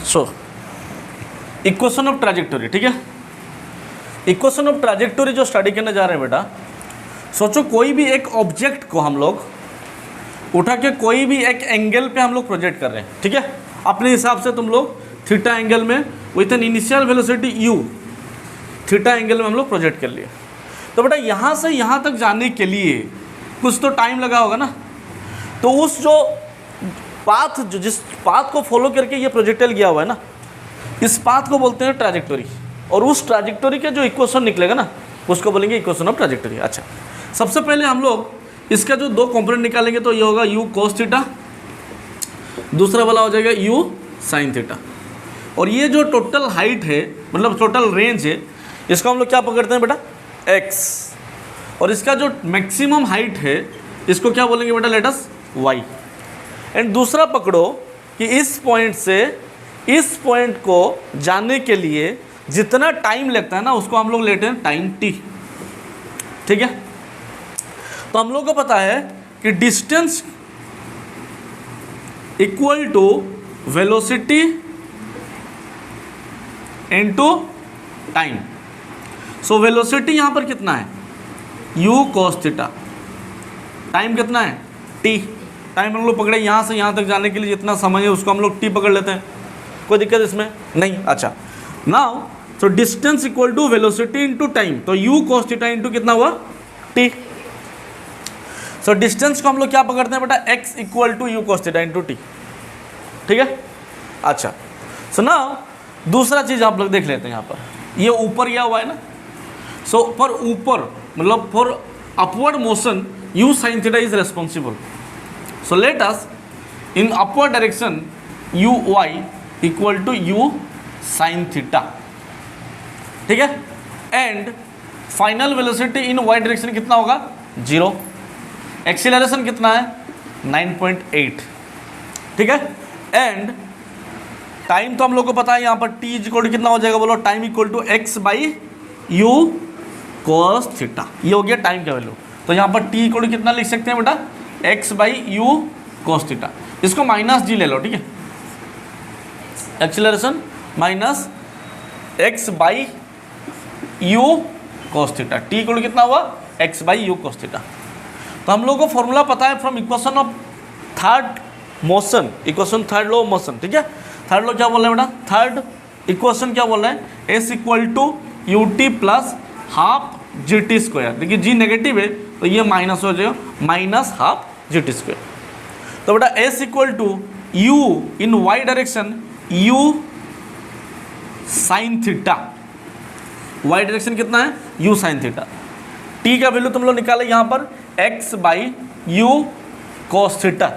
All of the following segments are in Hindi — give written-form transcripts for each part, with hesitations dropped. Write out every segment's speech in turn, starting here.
सो इक्वेशन ऑफ ट्रैजेक्टोरी, ठीक है। इक्वेशन ऑफ ट्रैजेक्टोरी जो स्टडी करने जा रहे हैं बेटा, सोचो कोई भी एक ऑब्जेक्ट को हम लोग उठा के कोई भी एक एंगल पे हम लोग प्रोजेक्ट कर रहे हैं, ठीक है। अपने हिसाब से तुम लोग थीटा एंगल में with an initial velocity u theta angle में हम लोग प्रोजेक्ट कर लिए। तो बेटा यहाँ से यहाँ तक जाने के लिए कुछ तो टाइम लगा होगा ना। तो उस जो पाथ जिस पाथ को फॉलो करके ये प्रोजेक्टाइल गया हुआ है ना, इस पाथ को बोलते हैं ट्रैजेक्टोरी। और उस ट्रैजेक्टोरी का जो इक्वेशन निकलेगा ना, उसको बोलेंगे इक्वेशन ऑफ ट्रैजेक्टोरी। अच्छा, सबसे पहले हम लोग इसका जो दो कंपोनेंट निकालेंगे तो ये होगा u cos थीटा, दूसरा वाला हो जाएगा u sin थीटा। और ये जो टोटल हाइट है, मतलब टोटल रेंज है, इसको हम लोग क्या पकड़ते हैं बेटा, x। और इसका जो मैक्सिमम हाइट है, इसको क्या बोलेंगे बेटा, लेट अस y। एंड दूसरा पकड़ो कि इस पॉइंट से इस पॉइंट को जाने के लिए जितना टाइम लगता है ना, उसको हम लोग लेते हैं टाइम t, ठीक है। तो हम लोग को पता है कि distance equal to velocity into time. So velocity यहाँ पर कितना है, u cos थीटा, टाइम कितना है t। टाइम हम लोग पकड़े यहाँ से यहाँ तक जाने के लिए जितना समय है उसको हम लोग t पकड़ लेते हैं, कोई दिक्कत इसमें नहीं। अच्छा, नाउ तो distance equal to velocity into time, तो u cos थीटा इनटू कितना हुआ t। सो डिस्टेंस को हम लोग क्या पकड़ते हैं बेटा, x equal to u cos theta into t, ठीक है। अच्छा, सो नाउ दूसरा चीज़ आप लोग देख लेते हैं। यहाँ पर ये ऊपर गया हुआ है ना, सो फॉर ऊपर मतलब for upward motion u sin theta is responsible. So let us in upward direction u y equal to u sin theta, ठीक है। And final velocity in y direction कितना होगा, 0। एक्सीलरेशन कितना है, 9.8, ठीक है। एंड टाइम तो हम लोग को पता है, यहाँ पर t इक्वल टू कितना हो जाएगा, बोलो, time equal to x by u cos theta. ये हो गया टाइम का वैल्यू। तो यहाँ पर t इक्वल टू कितना लिख सकते हैं बेटा, x by u cos theta. इसको माइनस g ले लो, ठीक है। Acceleration minus x by u cos theta, t equal to कितना हुआ, x by u cos theta. तो हम लोग को फॉर्मूला पता है from equation of third motion, equation third law of motion, ठीक है। थर्ड लॉ क्या बोल रहे हैं बेटा, थर्ड इक्वेशन क्या बोल रहे हैं, s equal to U T plus half g t square. देखिए g नेगेटिव है तो ये माइनस हो जाएगा, minus half g t square. तो बेटा s equal to u in y direction u sin theta, y direction कितना है, u sin थीटा। t का वैल्यू तुम लोग निकाले यहाँ पर x by u cos theta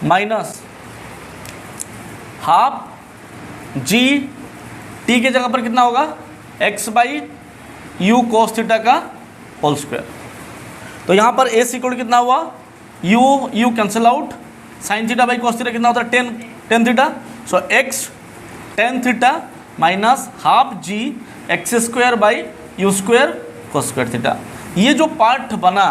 minus half g, t के जगह पर कितना होगा, x by you cos theta का होल स्क्वायर। तो यहाँ पर s इक्वल कितना हुआ, u cancel out, sine theta by cos theta कितना होता है, tan theta. So x tan theta minus half g x square by u square cos square theta. ये जो पार्ट बना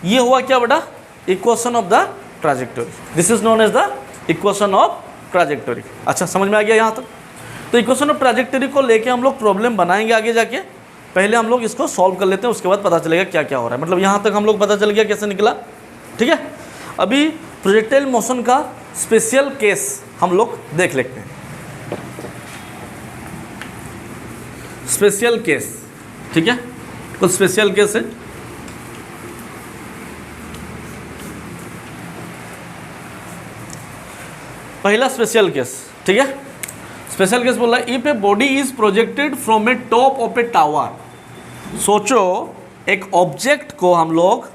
ये हुआ क्या बेटा, equation of the trajectory. This is known as the equation of trajectory. अच्छा, समझ में आ गया यहाँ तक। तो इक्वेशन ऑफ ट्रैजेक्टोरी को लेके हम लोग प्रॉब्लम बनाएंगे आगे जाके। पहले हम लोग इसको सॉल्व कर लेते हैं, उसके बाद पता चलेगा क्या क्या हो रहा है। मतलब यहाँ तक हम लोग पता चल गया कैसे निकला, ठीक है। अभी प्रोजेक्टाइल मोशन का स्पेशल केस हम लोग देख लेते हैं। स्पेशल केस, ठीक है, कुछ स्पेशल केस है। पहला स्पेशल केस, ठीक है। स्पेशल केस बोल रहा है, if A body is projected from A top of A tower. सोचो एक ऑब्जेक्ट को हम लोग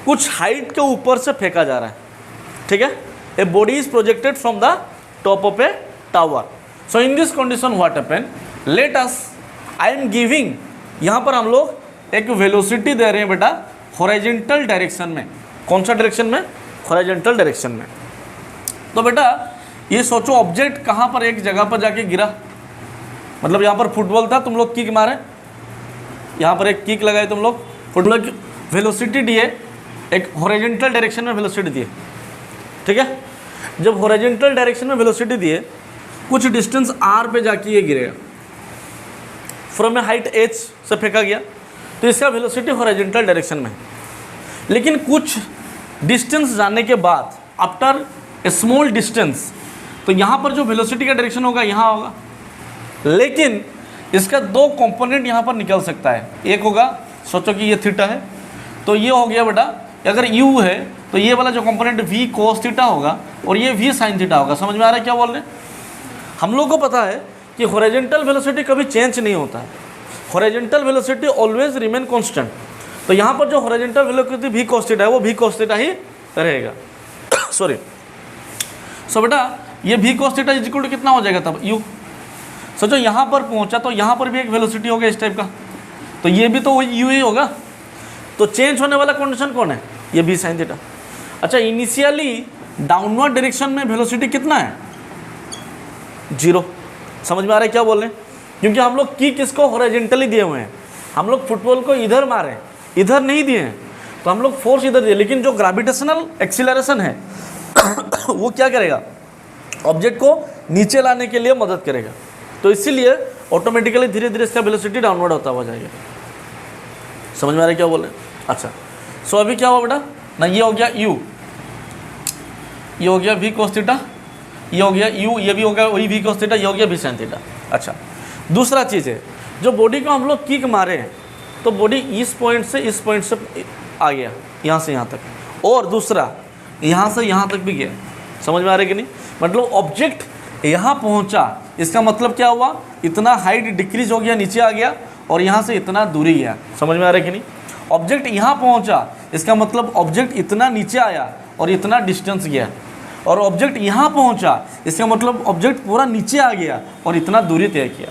कुछ हाइट के ऊपर से फेंका जा रहा है, ठीक है। ए body is projected from the top of A tower. So in this condition what happen, let us, I am giving, यहाँ पर हम लोग एक वेलोसिटी दे रहे हैं बेटा हॉरिजॉन्टल डायरेक्शन में। कौन सा डायरेक्शन में, हॉरिजॉन्टल डायरेक्शन में। तो बेटा ये सोचो ऑब्जेक्ट कहाँ पर एक जगह पर जाके गिरा, मतलब यहाँ पर फुटबॉल था, तुम लोग किक मारे, यहाँ पर एक किक लगाए तुम लोग, फुटबॉल की वेलोसिटी दिए, एक हॉरिजॉन्टल डायरेक्शन में वेलोसिटी दिए, ठीक है। जब हॉरिजॉन्टल डायरेक्शन में वेलोसिटी दिए, कुछ डिस्टेंस r पे जाके ये गिरेगा, फ्रॉम ए हाइट h से फेंका गया, तो इसका वेलोसिटी हॉरिजॉन्टल डायरेक्शन में है। लेकिन कुछ डिस्टेंस जाने के बाद, आफ्टर ए स्मॉल डिस्टेंस, तो यहाँ पर जो वेलोसिटी का डायरेक्शन होगा यहाँ होगा, लेकिन इसका दो कंपोनेंट यहाँ पर निकल सकता है। एक होगा, सोचो कि ये थीटा है, तो ये हो गया बेटा, अगर u है तो ये वाला जो कंपोनेंट v cos थीटा होगा और ये v sin थीटा होगा। समझ में आ रहा है क्या बोल रहे हैं? हम लोग को पता है कि हॉरिजॉन्टल वेलोसिटी कभी चेंज नहीं होता है, horizontal velocity always remain constant. तो यहाँ पर जो horizontal velocity v cos theta है वो v cos थीटा ही रहेगा। सॉरी, सो बेटा ये v cos थीटा इज इक्वल टू कितना हो जाएगा तब u। सोचो यहाँ पर पहुँचा तो यहाँ पर भी एक वेलोसिटी होगा इस टाइप का, तो ये भी तो वही u ही होगा। तो चेंज होने वाला कंडीशन कौन है? ये v sin थीटा। अच्छा, इनिशियली डाउनवर्ड डायरेक्शन में वेलोसिटी कितना है? 0। समझ में आ रहा है क्या बोल रहे हैं? क्योंकि हम लोग की किसको हॉरिजॉन्टली दिए हुए हैं, हम लोग फुटबॉल को इधर मारे, इधर नहीं दिए हैं, तो हम लोग फोर्स इधर दिए, लेकिन जो ग्रेविटेशनल एक्सीलरेशन है वो क्या करेगा? ऑब्जेक्ट को नीचे लाने के लिए मदद करेगा, तो इसीलिए ऑटोमेटिकली धीरे धीरे इसका वेलोसिटी डाउनवर्ड होता हुआ जाएगा। समझ में आ रहा है क्या बोल रहे हैं? अच्छा, सो अभी क्या हुआ बेटा ना, ये हो गया u, ये हो गया v cos थीटा, ये हो गया u, ये भी हो गया वही v cos थीटा, ये हो गया v sin थीटा। अच्छा, दूसरा चीज़ है, जो बॉडी को हम लोग किक मारे तो बॉडी इस पॉइंट से आ गया, यहाँ से यहाँ तक, और दूसरा यहाँ से यहाँ तक भी गया। समझ में आ रहा है कि नहीं? मतलब ऑब्जेक्ट यहाँ पहुँचा, इसका मतलब क्या हुआ? इतना हाइट डिक्रीज हो गया, नीचे आ गया, और यहाँ से इतना दूरी गया। समझ में आ रहा है कि नहीं? ऑब्जेक्ट यहाँ पहुँचा, इसका मतलब ऑब्जेक्ट इतना नीचे आया और इतना डिस्टेंस गया, और ऑब्जेक्ट यहाँ पहुँचा, इसका मतलब ऑब्जेक्ट पूरा नीचे आ गया और इतना दूरी तय किया।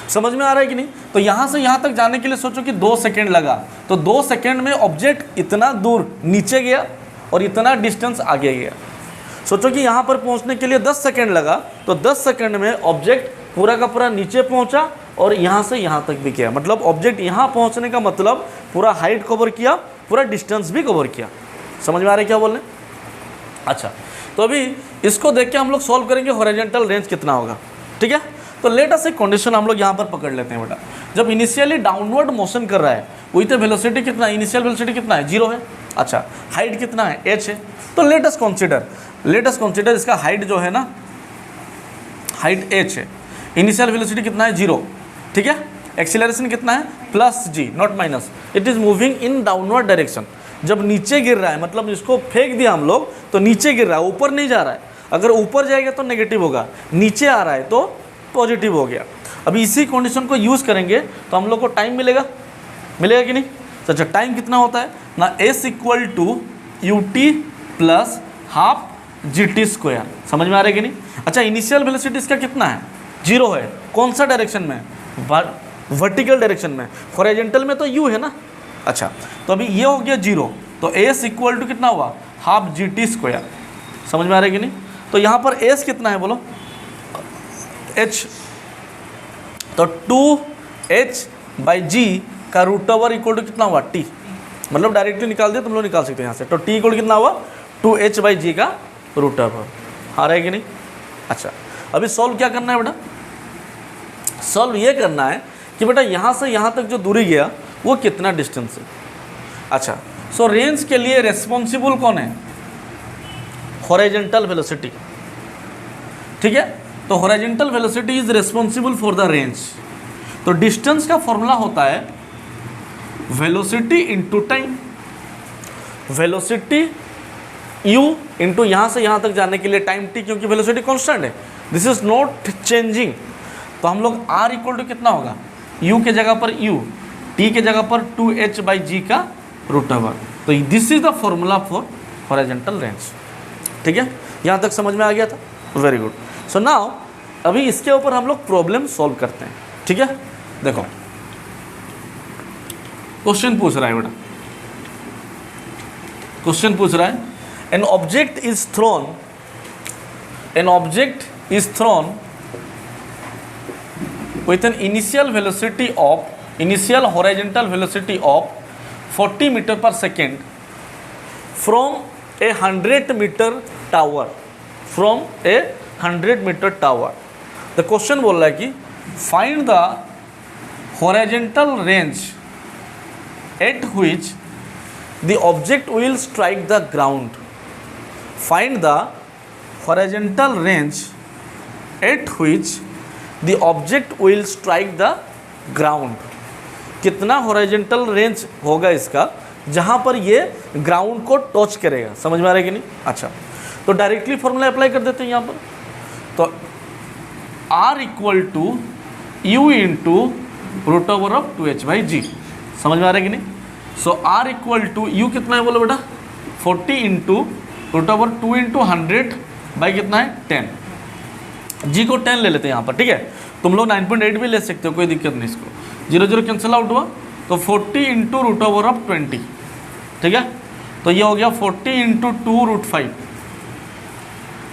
समझ में आ रहा है कि नहीं? तो यहाँ से यहाँ तक जाने के लिए सोचो कि 2 सेकेंड लगा, तो 2 सेकेंड में ऑब्जेक्ट इतना दूर नीचे गया और इतना डिस्टेंस आगे गया। सोचो कि यहाँ पर पहुँचने के लिए 10 सेकेंड लगा, तो 10 सेकेंड में ऑब्जेक्ट पूरा का पूरा नीचे पहुँचा और यहाँ से यहाँ तक भी किया। मतलब ऑब्जेक्ट यहाँ पहुँचने का मतलब पूरा हाइट कवर किया, पूरा डिस्टेंस भी कवर किया। समझ में आ रहा है क्या बोल रहे हैं? अच्छा, तो अभी इसको देख के हम लोग सॉल्व करेंगे हॉरिजॉन्टल रेंज कितना होगा। ठीक है, तो लेट अस एक कंडीशन हम लोग यहाँ पर पकड़ लेते हैं बेटा। जब इनिशियली डाउनवर्ड मोशन कर रहा है, वही तो वेलोसिटी कितना है? इनिशियल वेलोसिटी कितना है? 0 है। अच्छा, हाइट कितना है? h है। तो लेट अस कंसीडर इसका हाइट जो है ना, हाइट h है, इनिशियल वेलोसिटी कितना है? 0। ठीक है, एक्सीलरेशन कितना है? +g, not minus. It is moving in downward direction. जब नीचे गिर रहा है, मतलब इसको फेंक दिया हम लोग तो नीचे गिर रहा है, ऊपर नहीं जा रहा है। अगर ऊपर जाएगा तो नेगेटिव होगा, नीचे आ रहा है तो पॉजिटिव हो गया। अभी इसी कंडीशन को यूज़ करेंगे तो हम लोग को टाइम मिलेगा कि नहीं? तो अच्छा, टाइम कितना होता है ना? s = ut + half gt²। समझ में आ रहा है कि नहीं? अच्छा, इनिशियल वेलोसिटी इसका कितना है? 0 है। कौन सा डायरेक्शन में? वर्टिकल डायरेक्शन में। हॉरिजॉन्टल में तो u है ना। अच्छा, तो अभी ये हो गया 0, तो s = कितना हुआ? Half gt²। समझ में आ रहा है कि नहीं? तो यहाँ पर s कितना है बोलो? h, तो 2h/g का √ओवर = कितना हुआ? t। मतलब डायरेक्टली निकाल दिया, तुम लोग निकाल सकते हो यहाँ से। तो t = कितना हुआ? 2h/g का √ओवर। आ रहा है कि नहीं? अच्छा, अभी सॉल्व क्या करना है बेटा? सॉल्व ये करना है कि बेटा यहाँ से यहाँ तक जो दूरी गया वो कितना डिस्टेंस है। अच्छा, सो रेंज के लिए रेस्पॉन्सिबल कौन है? Horizontal velocity. ठीक है, तो horizontal velocity is responsible for the range. तो डिस्टेंस का फॉर्मूला होता है velocity into time. Velocity u into यहाँ से यहाँ तक जाने के लिए टाइम t, क्योंकि वेलोसिटी कांस्टेंट है, दिस इज नॉट चेंजिंग। तो हम लोग r = कितना होगा? u के जगह पर u, t के जगह पर 2h/g का √ओवर। तो this is the formula for horizontal range. ठीक है, यहाँ तक समझ में आ गया था? Very good. सो नाउ अभी इसके ऊपर हम लोग प्रॉब्लम सॉल्व करते हैं। ठीक है, देखो क्वेश्चन पूछ रहा है बेटा, क्वेश्चन पूछ रहा है an object is throne with an initial horizontal velocity of 40 meter per second from a 100 meter tower। From a 100 metre tower. The question बोल रहा है कि find the horizontal range at which the object will strike the ground. Find the horizontal range at which the object will strike the ground. कितना हॉरिजॉन्टल रेंज होगा इसका जहां पर ये ग्राउंड को टच करेगा। समझ में आ रहा है कि नहीं? अच्छा, तो डायरेक्टली फॉर्मूला अप्लाई कर देते हैं यहाँ पर। तो R equal to u into root over of 2h/g। समझ में आ रहा है कि नहीं? So R equal to u कितना है बोलो बेटा 40 into root over 2 into 100 by कितना है 10। जी को 10 ले लेते हैं यहाँ पर, ठीक है। तुम लोग 9.8 भी ले सकते हो, कोई दिक्कत नहीं। इसको 0 0 कैंसिल आउट हुआ तो 40 इंटू रूट ओवर ऑफ 20, ठीक है। तो ये हो गया 40 इंटू 2 रूट 5,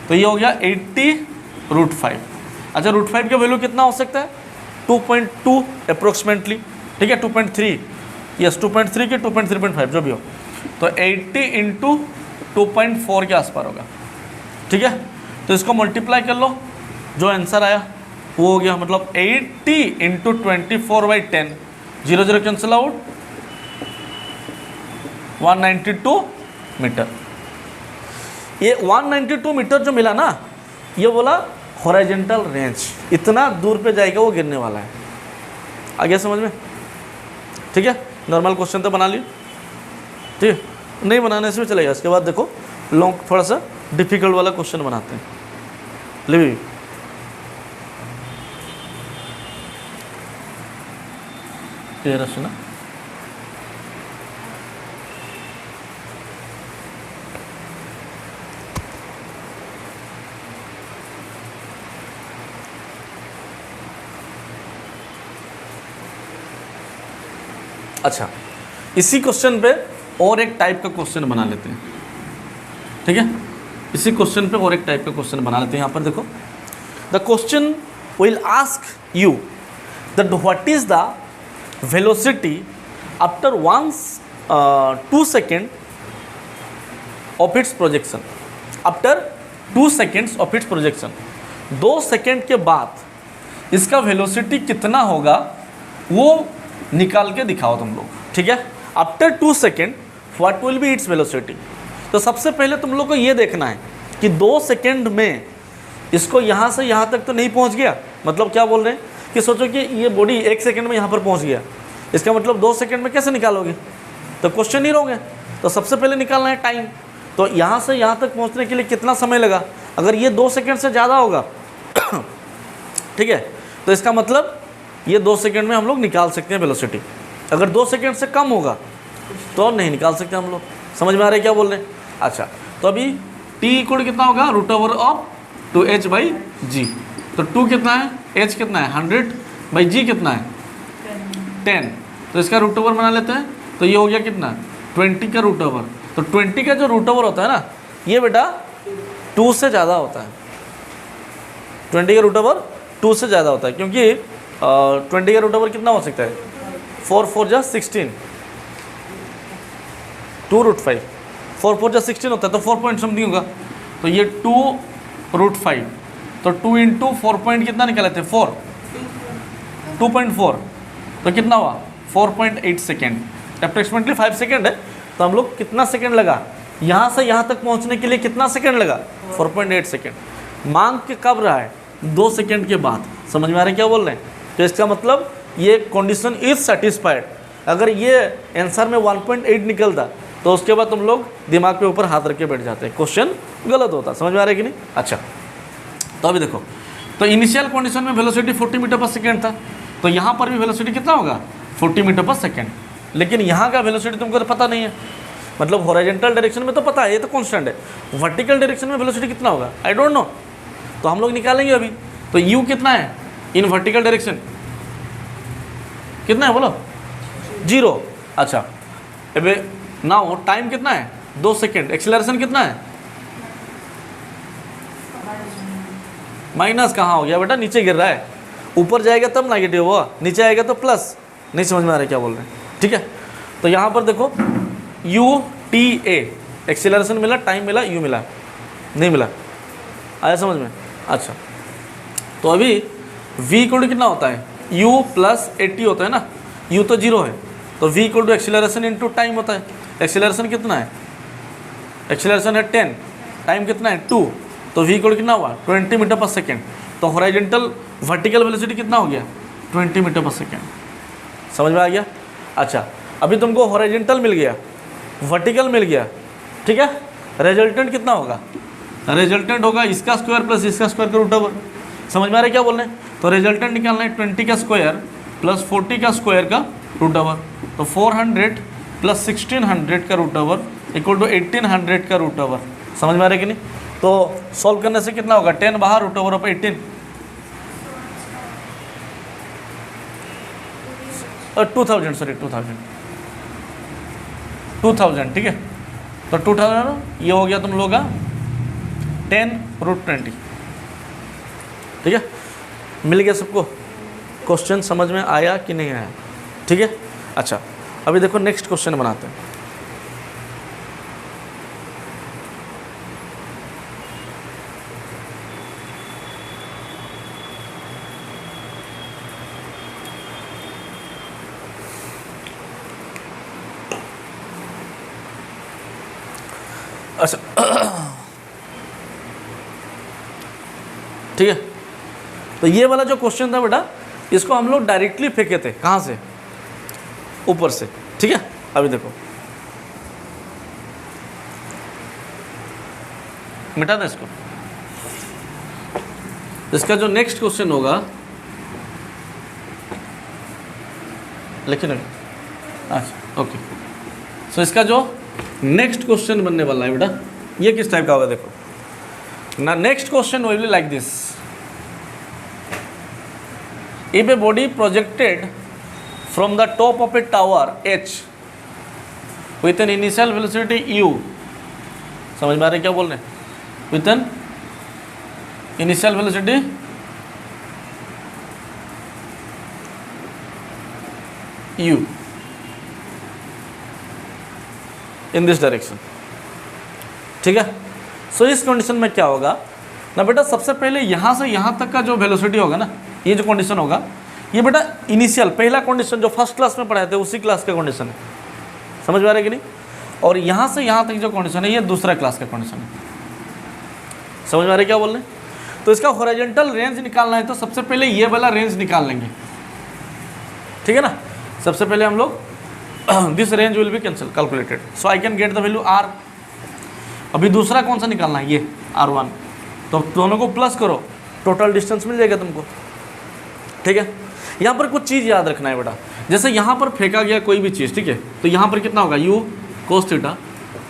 तो ये हो गया 80 रूट 5। अच्छा, रूट 5 का वैल्यू कितना हो सकता है 2.2 अप्रोक्सीमेटली, ठीक है। 2.3 यस 2.3 के 2.3.5 जो भी हो, तो 80 इंटू 2.4 के आसपास होगा, ठीक है। तो इसको मल्टीप्लाई कर लो, जो आंसर आया वो हो गया मतलब 80 इंटू 24/10, 0 0 कैंसिल आउट, 192 मीटर। ये 192 मीटर जो मिला ना, ये बोला हॉरिजॉन्टल रेंज, इतना दूर पे जाएगा वो गिरने वाला है। आ गया समझ में? ठीक है, नॉर्मल क्वेश्चन तो बना लियो, ठीक है। नहीं बनाने से भी चलेगा। इसके बाद देखो लॉन्ग थोड़ा सा डिफिकल्ट वाला क्वेश्चन बनाते हैं। लिवी क्लियर है ना? अच्छा, इसी क्वेश्चन पे और एक टाइप का क्वेश्चन बना लेते हैं, ठीक है। इसी क्वेश्चन पे और एक टाइप का क्वेश्चन बना लेते हैं। यहाँ पर देखो, the question will ask you that what is the velocity after 2 second of its projection. After 2 seconds of its projection, 2 second के बाद इसका वेलोसिटी कितना होगा वो निकाल के दिखाओ तुम लोग, ठीक है। After 2 second what will be its velocity. तो सबसे पहले तुम लोग को ये देखना है कि 2 सेकेंड में इसको यहाँ से यहाँ तक तो नहीं पहुँच गया। मतलब क्या बोल रहे हैं कि सोचो कि ये बॉडी 1 सेकेंड में यहाँ पर पहुँच गया, इसका मतलब 2 सेकेंड में कैसे निकालोगे? तो क्वेश्चन ही रहोगे। तो सबसे पहले निकालना है टाइम। तो यहाँ से यहाँ तक पहुँचने के लिए कितना समय लगा? अगर ये 2 सेकेंड से ज़्यादा होगा ठीक है, तो इसका मतलब ये 2 सेकेंड में हम लोग निकाल सकते हैं वेलोसिटी। अगर 2 सेकेंड से कम होगा तो नहीं निकाल सकते हम लोग। समझ में आ रहा है क्या बोल रहे हैं? अच्छा, तो अभी t इक्वल कितना होगा रूट ओवर ऑफ 2h/g। तो 2 कितना है, h कितना है 100/g कितना है 10। तो इसका रूट ओवर बना लेते हैं। तो ये हो गया कितना 20 का रूट ओवर। तो 20 का जो रूट ओवर होता है ना, ये बेटा 2 से ज़्यादा होता है। 20 का रूट ओवर 2 से ज़्यादा होता है, क्योंकि 20 का रूट ओवर कितना हो सकता है 4 4 जा 16, 2 रूट 5, 4 4 जा 16 होता है, तो 4 पॉइंट समथिंग होगा। तो ये 2 रूट 5, तो 2 इंटू 4 पॉइंट कितना निकाले थे 4, 2.4, तो कितना हुआ 4.8 सेकेंड, अप्रोक्सीमेटली 5 सेकेंड है। तो हम लोग कितना सेकेंड लगा यहाँ से यहाँ तक पहुँचने के लिए, कितना सेकेंड लगा 4.8 सेकेंड। मांग के कब रहा है 2 सेकेंड के बाद। समझ में आ रहा है क्या बोल रहे हैं? तो इसका मतलब ये कंडीशन इज सेटिस्फाइड। अगर ये आंसर में 1.8 निकलता तो उसके बाद तुम लोग दिमाग पे ऊपर हाथ रख के बैठ जाते, क्वेश्चन गलत होता। समझ में आ रहा है कि नहीं? अच्छा, तो अभी देखो, तो इनिशियल कंडीशन में वेलोसिटी 40 मीटर पर सेकेंड था, तो यहाँ पर भी वेलोसिटी कितना होगा 40 मीटर पर सेकेंड। लेकिन यहाँ का वेलोसिटी तुमको तो पता नहीं है। मतलब हॉरिजॉन्टल डायरेक्शन में तो पता है, ये तो कांस्टेंट है। वर्टिकल डायरेक्शन में वेलोसिटी कितना होगा आई डोंट नो, तो हम लोग निकालेंगे अभी। तो u कितना है इन वर्टिकल डायरेक्शन, कितना है बोलो 0। अच्छा, अबे नाउ टाइम कितना है 2 सेकेंड, एक्सीलरेशन कितना है माइनस कहाँ हो गया बेटा, नीचे गिर रहा है। ऊपर जाएगा तब नेगेटिव हुआ, नीचे आएगा तो प्लस। नहीं समझ में आ रहा है क्या बोल रहे हैं? ठीक है, तो यहाँ पर देखो u t a एक्सीलरेशन मिला, टाइम मिला, u मिला नहीं मिला, आया समझ में? अच्छा, तो अभी v इक्वल टू कितना होता है, u प्लस at होता है ना, u तो 0 है, तो v equal to acceleration into time होता है। एक्सीलरेशन कितना है, एक्सीलरेशन है 10, टाइम कितना है 2, तो v इक्वल कितना हुआ 20 मीटर पर सेकेंड। तो हॉरिजॉन्टल वर्टिकल वेलोसिटी कितना हो गया 20 मीटर पर सेकेंड। समझ में आ गया? अच्छा, अभी तुमको हॉरिजॉन्टल मिल गया, वर्टिकल मिल गया, ठीक है। रिजल्टेंट कितना होगा, रिजल्टेंट होगा इसका स्क्वायर प्लस इसका स्क्वायर का रूट ओवर। समझ में आ रहा है क्या बोल रहे हैं? तो रिजल्टेंट निकालना है 20 का स्क्वायर प्लस 40 का स्क्वायर का रूट ओवर, तो 400 प्लस 1600 का रूट ओवर इक्वल टू 1800 का रूट ओवर। समझ में आ रहा है कि नहीं? तो सॉल्व करने से कितना होगा, 10 बाहर, रूट ओवर ऑफ 18 2000, सॉरी 2000, ठीक है। तो 2000 ये हो गया तुम लोग का 10√20, ठीक है। मिल गया सबको? क्वेश्चन समझ में आया कि नहीं आया? ठीक है। अच्छा, अभी देखो नेक्स्ट क्वेश्चन बनाते हैं। अच्छा ठीक है, तो ये वाला जो क्वेश्चन था बेटा, इसको हम लोग डायरेक्टली फेंके थे, कहाँ से, ऊपर से, ठीक है। अभी देखो, मिटा दे इसको। इसका जो नेक्स्ट क्वेश्चन होगा, लिखे ना, अच्छा ओके। सो इसका जो नेक्स्ट क्वेश्चन बनने वाला है बेटा, ये किस टाइप का होगा देखो ना। Next question will be like this, if a body projected from the top of A tower h with an initial velocity u, समझ में आ रहा है क्या बोल रहे हैं, with an initial velocity u in this direction, ठीक है। सो इस कंडीशन में क्या होगा ना बेटा, सबसे पहले यहाँ से यहाँ तक का जो वेलोसिटी होगा ना, ये जो कंडीशन होगा, ये बेटा इनिशियल पहला कंडीशन जो फर्स्ट क्लास में पढ़ाए थे उसी क्लास का कंडीशन है। समझ में आ रहा है कि नहीं? और यहाँ से यहाँ तक जो कंडीशन है ये दूसरा क्लास का कंडीशन है। समझ में आ रहा है क्या बोल रहे हैं? तो इसका हॉरिजॉन्टल रेंज निकालना है तो सबसे पहले ये वाला रेंज निकाल लेंगे, ठीक है ना। सबसे पहले हम लोग this range will be calculated, so I can get the value r। अभी दूसरा कौन सा निकालना है, ये r1, तो दोनों को प्लस करो, टोटल डिस्टेंस मिल जाएगा तुमको, ठीक है। यहाँ पर कुछ चीज़ याद रखना है बेटा, जैसे यहाँ पर फेंका गया कोई भी चीज़, ठीक है, तो यहाँ पर कितना होगा u cos थीटा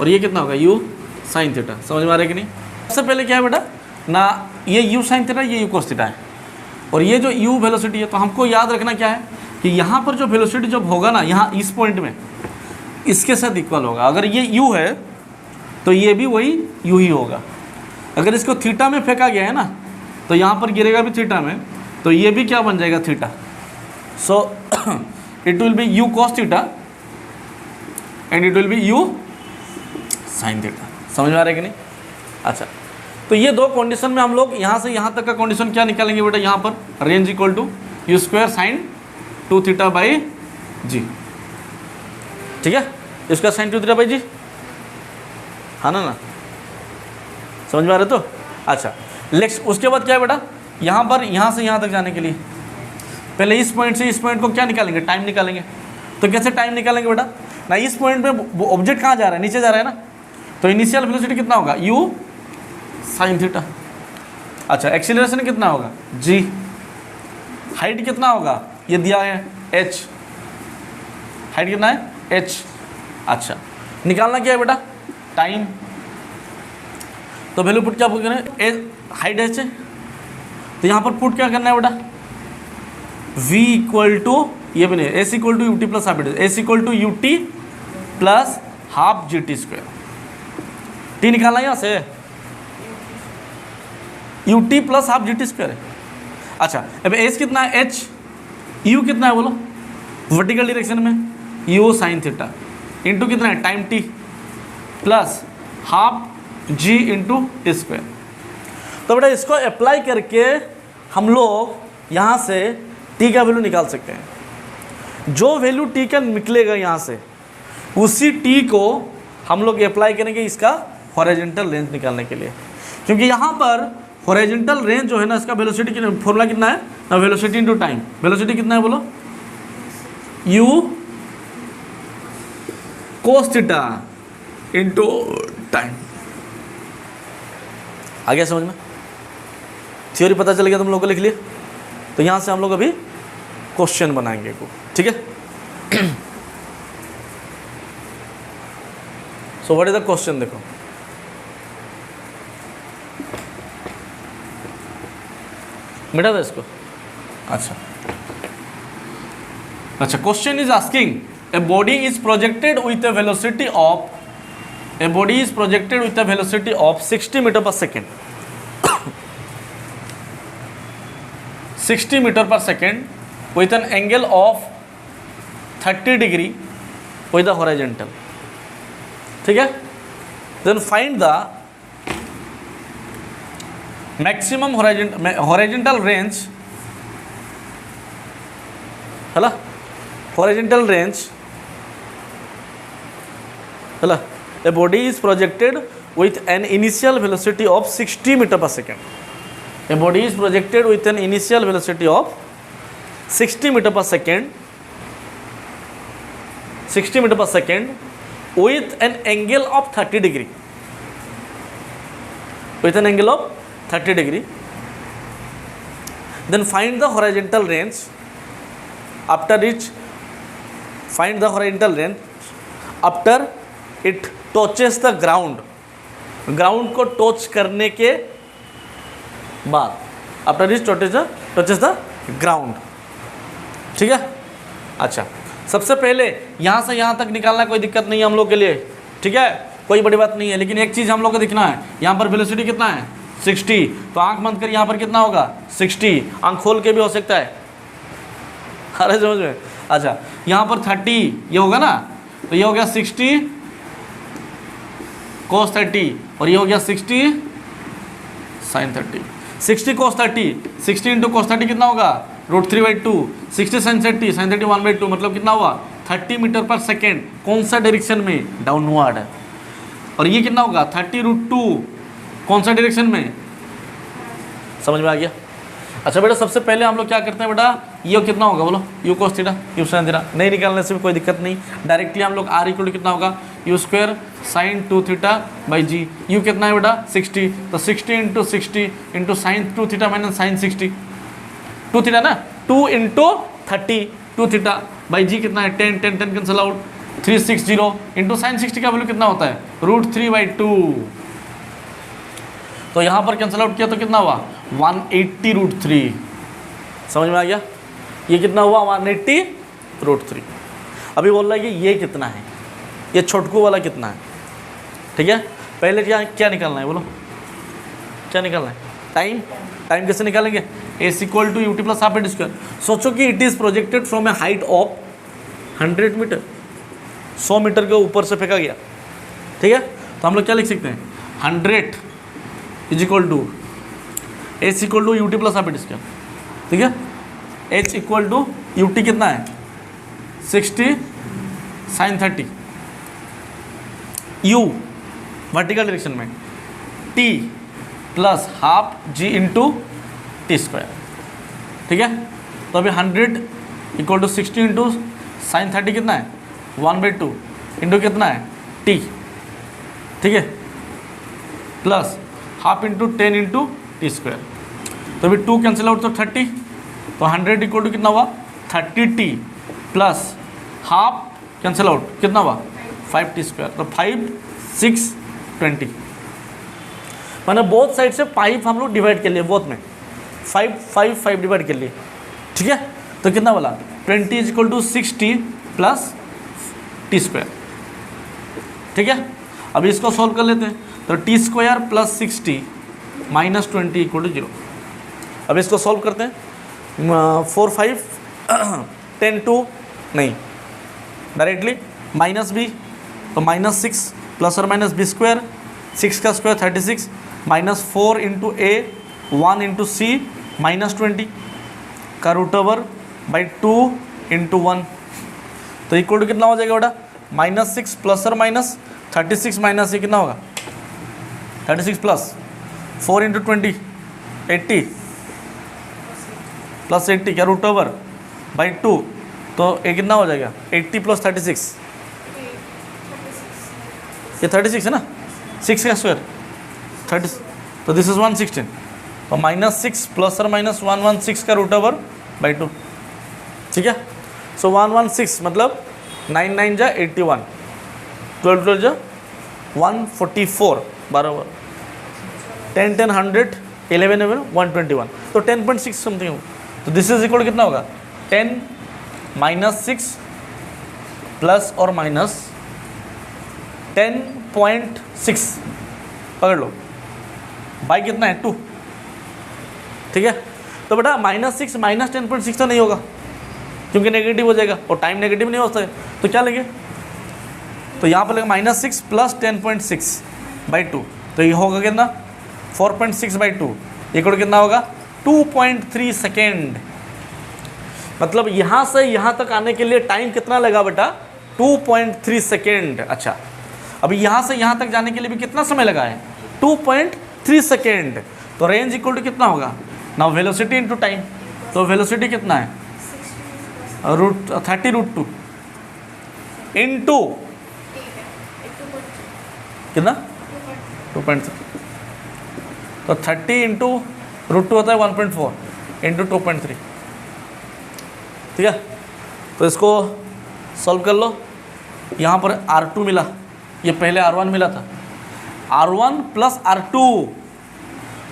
और ये कितना होगा u sin थीटा। समझ में आ रहा है कि नहीं? सबसे पहले क्या है बेटा ना, ये u sin थीटा, ये u cos थीटा है, और ये जो u वेलोसिटी है, तो हमको याद रखना क्या है कि यहाँ पर जो वेलोसिटी जब होगा ना, यहाँ इस पॉइंट में इसके साथ इक्वल होगा। अगर ये u है तो ये भी वही u ही होगा। अगर इसको थीटा में फेंका गया है ना, तो यहाँ पर गिरेगा भी थीटा में, तो ये भी क्या बन जाएगा theta. So it will be u cos theta and it will be u sin theta. समझ में आ रहा है कि नहीं? अच्छा, तो ये दो कंडीशन में हम लोग यहाँ से यहाँ तक का कंडीशन क्या निकालेंगे बेटा, यहाँ पर range equal to u square sine 2 theta by g, ठीक है। इसका साइन 2 थीटा बाई जी, हाँ ना, समझ में आ रहा है? तो अच्छा, नेक्स्ट उसके बाद क्या है बेटा, यहाँ पर यहाँ से यहाँ तक जाने के लिए पहले इस पॉइंट से इस पॉइंट को क्या निकालेंगे, टाइम निकालेंगे। तो कैसे टाइम निकालेंगे बेटा ना, इस पॉइंट पे ऑब्जेक्ट कहाँ जा रहा है, नीचे जा रहा है ना, तो इनिशियल वेलोसिटी कितना होगा u sin थीटा। अच्छा, एक्सीलरेशन कितना होगा g, हाइट कितना होगा ये दिया है h, हाइट कितना है h। अच्छा, निकालना क्या है बेटा, टाइम। तो वैल्यू पुट क्या पुट करना है, हाइट h है, तो यहाँ पर पुट क्या करना है बेटा, v इक्वल टू, ये भी नहीं, s equal to ut plus half s equal to ut plus half gt square. t निकालना है यहाँ से, ut plus half gt square है। अच्छा, अब s कितना है h, u कितना है बोलो वर्टिकल डायरेक्शन में, u sin थीटा इंटू कितना है time t plus half g into T square. तो बेटा इसको अप्लाई करके हम लोग यहाँ से टी का वैल्यू निकाल सकते हैं। जो वैल्यू टी का निकलेगा यहाँ से, उसी टी को हम लोग अप्लाई करेंगे इसका हॉरिजॉन्टल रेंज निकालने के लिए, क्योंकि यहाँ पर हॉरिजॉन्टल रेंज जो है ना, इसका वेलोसिटी फॉर्मूला कितना है ना, वेलोसिटी इनटू टाइम। वेलोसिटी कितना है बोलो, u cos theta into time. आ गया समझ में? थ्योरी पता चल गया तुम लोगों को, लिख लिया। तो यहाँ से हम लोग अभी क्वेश्चन बनाएंगे को, ठीक है। So what is the question, देखो मिटा था इसको। अच्छा, question is asking a body is projected with a velocity of 60 metre per second 60 metre per second with an angle of 30 degree with the horizontal, ठीक है। then find the maximum horizontal range, है ना, horizontal range, है ना। a body is projected with an initial velocity of 60 meter per second. A body is projected with an initial velocity of 60 meter per second, 60 meter per second with an angle of 30 degree, with an angle of 30 degree. Then find the horizontal range. After which, find the horizontal range after it touches the ground. Ground को टच करने के बाद, after it touches the ground, ठीक है। अच्छा, सबसे पहले यहाँ से यहाँ तक निकालना कोई दिक्कत नहीं है हम लोग के लिए, ठीक है, कोई बड़ी बात नहीं है। लेकिन एक चीज़ हम लोग को देखना है, यहाँ पर वेलोसिटी कितना है 60, तो आंख बंद कर यहाँ पर कितना होगा 60, आंख खोल के भी हो सकता है, अरे समझ में। अच्छा, यहाँ पर 30 ये होगा ना, तो ये हो गया 60 cos 30 और ये हो गया 60 sin 30। 60 cos 30, 60 इंटू cos 30 कितना होगा √3/2, 60 sin 30, sin 30 1/2, मतलब कितना हुआ 30 मीटर पर सेकेंड। कौन सा डायरेक्शन में, डाउनवर्ड। और ये कितना होगा 30√2, कौन सा डायरेक्शन में, समझ में आ गया। अच्छा बेटा, सबसे पहले हम लोग क्या करते हैं बेटा, ये कितना होगा बोलो, u cos theta u sin theta, नहीं निकालने से भी कोई दिक्कत नहीं, डायरेक्टली हम लोग r इक्वल कितना होगा u square sin 2 theta by g. u कितना है बेटा 60, तो 60 into 60 into sine 2 theta minus sine 60, 2 theta ना, 2 इंटू 30 2 थीटा बाई जी कितना है 10 10 10 कैंसिल आउट, 360 इंटू साइन 60 का वैल्यू कितना होता है √3/2। तो यहाँ पर कैंसिल आउट किया तो कितना हुआ 180√3, समझ में आ गया। ये कितना हुआ 180√3। अभी बोल रहा है कि ये कितना है, ये छोटकू वाला कितना है, ठीक है। पहले क्या निकालना है बोलो, क्या निकालना है, टाइम। टाइम कैसे निकालेंगे, s equal to U T plus half at square. सोचो कि it is projected from a height of 100 metre, 100 metre के ऊपर से फेंका गया, ठीक है। तो हम लोग क्या लिख सकते हैं 100 is equal to H equal to U T plus half at square, ठीक है। H equal to you T कितना है 60 sin 30, यू वर्टिकल डायरेक्शन में T plus half g into T square, ठीक है। तो अभी 100 इक्वल टू 60 इंटू साइन 30 कितना है 1/2 इंटू कितना है टी, ठीक है, plus half into 10 into T square. तो अभी 2 कैंसिल आउट तो 30, तो 100 इक्वल टू कितना हुआ 30t plus half cancel out कितना हुआ 5t स्क्वायर, तो 5 6 20। मैंने बोथ साइड से 5 हम लोग डिवाइड कर लिए, बोथ में 5 5 5 डिवाइड कर लिए, ठीक है। तो कितना बोला 20 is equal to 6t plus T square, ठीक है। अभी इसको सॉल्व कर लेते हैं, तो T square plus 60 minus 20 equal to 0। अब इसको सॉल्व करते हैं, 4 5 10 2 नहीं, डायरेक्टली माइनस बी, तो -6 प्लस और माइनस बी स्क्वायर, 6 का स्क्वायर 36 -4 इंटू ए 1 इंटू सी -20 का रूट ओवर बाई 2 इंटू 1, तो इक्वल टू कितना हो जाएगा बेटा -6 प्लस और माइनस 36 माइनस ये कितना होगा 36 प्लस 4 इंटू 20 80 प्लस 80 क्या रूट ओवर बाई 2, तो ये कितना हो जाएगा 80 प्लस 36, ये 36 है ना, 6 का स्क्वायर 30, तो दिस इज 116, तो -6 प्लस और माइनस 116 का रूट ओवर बाई 2, ठीक है। सो 116 मतलब 9 9 जा 81, 12 12 जा 144 बराबर 10 10 100 11 11 121, तो 10.6 समथिंग हो, तो दिस इज इक्वल कितना होगा 10 -6 प्लस और माइनस 10.6 पकड़ लो बाई कितना है 2, ठीक है। तो बेटा -6 माइनस 10.6 तो नहीं होगा क्योंकि नेगेटिव हो जाएगा और टाइम नेगेटिव नहीं होता है, तो क्या लेंगे, तो यहाँ पर लगेगा -6 प्लस 10.6 बाई 2, तो ये होगा कितना 4.6 बाई 2, इक्वल कितना होगा 2.3 सेकेंड, मतलब यहाँ से यहाँ तक आने के लिए टाइम कितना लगा बेटा 2.3 सेकेंड। अच्छा, अभी यहाँ से यहाँ तक जाने के लिए भी कितना समय लगा है 2.3 सेकेंड, तो रेंज इक्वल टू कितना होगा नाउ वेलोसिटी इनटू टाइम, तो वेलोसिटी कितना है √30√2 इंटू कितना 2.3, तो 30 इंटू √2 होता है 1.4 इंटू 2.3, ठीक है। तो इसको सॉल्व कर लो, यहाँ पर R2 मिला, ये पहले R1 मिला था, R1 plus R2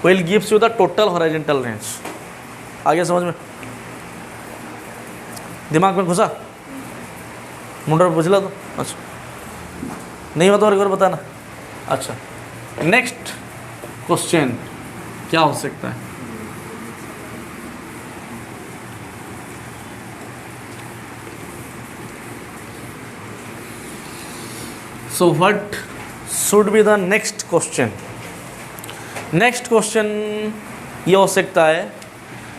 will gives you the total horizontal range. आगे समझ में, दिमाग में घुसा, मुंडा बुझला तो अच्छा नहीं बता और एक बार बताना। अच्छा, नेक्स्ट क्वेश्चन क्या हो सकता है, so what should be the next question. Next question ये हो सकता है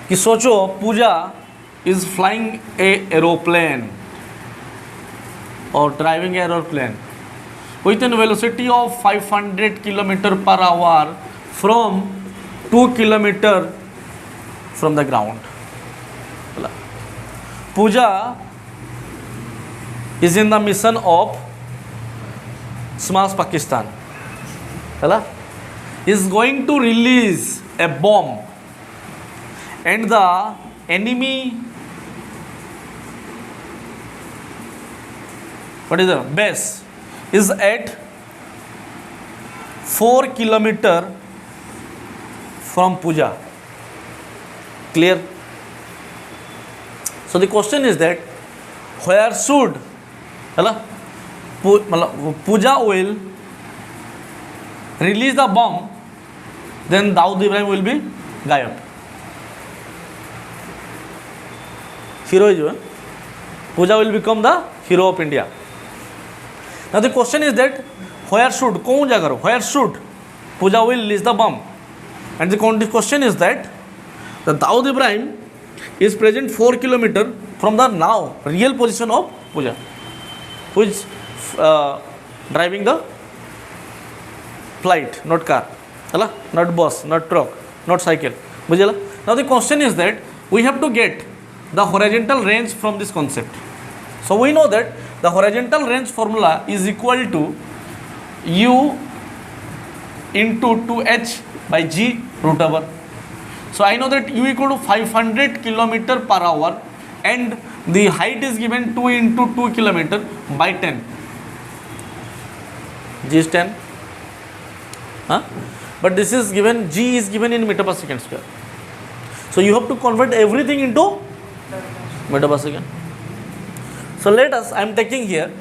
कि सोचो पूजा इज फ्लाइंग ए एरोप्लेन और driving aeroplane with an velocity of 500 km per hour from 2 km from the ground. Pooja is in the mission of Smash Pakistan. Is going to release a bomb and the enemy, what is the base, is at 4 km from Pooja. Clear? So the question is that where should Pooja will release the bomb, then Dawood Ibrahim will be गायब। Hero जो है, Pooja will become the hero of India. Now the question is that where should, कौन जगह करो, where should Pooja will release the bomb, and the question is that the Dawood Ibrahim is present 4 km from the now real position of Pooja, who is driving the flight, not car, not bus, not truck, not cycle, बुझेला। Now the question is that we have to get the horizontal range from this concept. So we know that the horizontal range formula is equal to u into 2h by g root over. So I know that u equal to 500 km per hour and the height is given 2 into 2 km by 10. G is 10. But this is given, g is given in meter per second square. So you have to convert everything into meter per second. So let us, I am taking here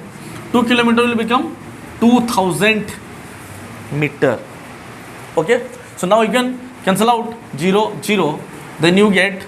2 km will become 2000 meter. Okay. So now you can cancel out 0 0, then you get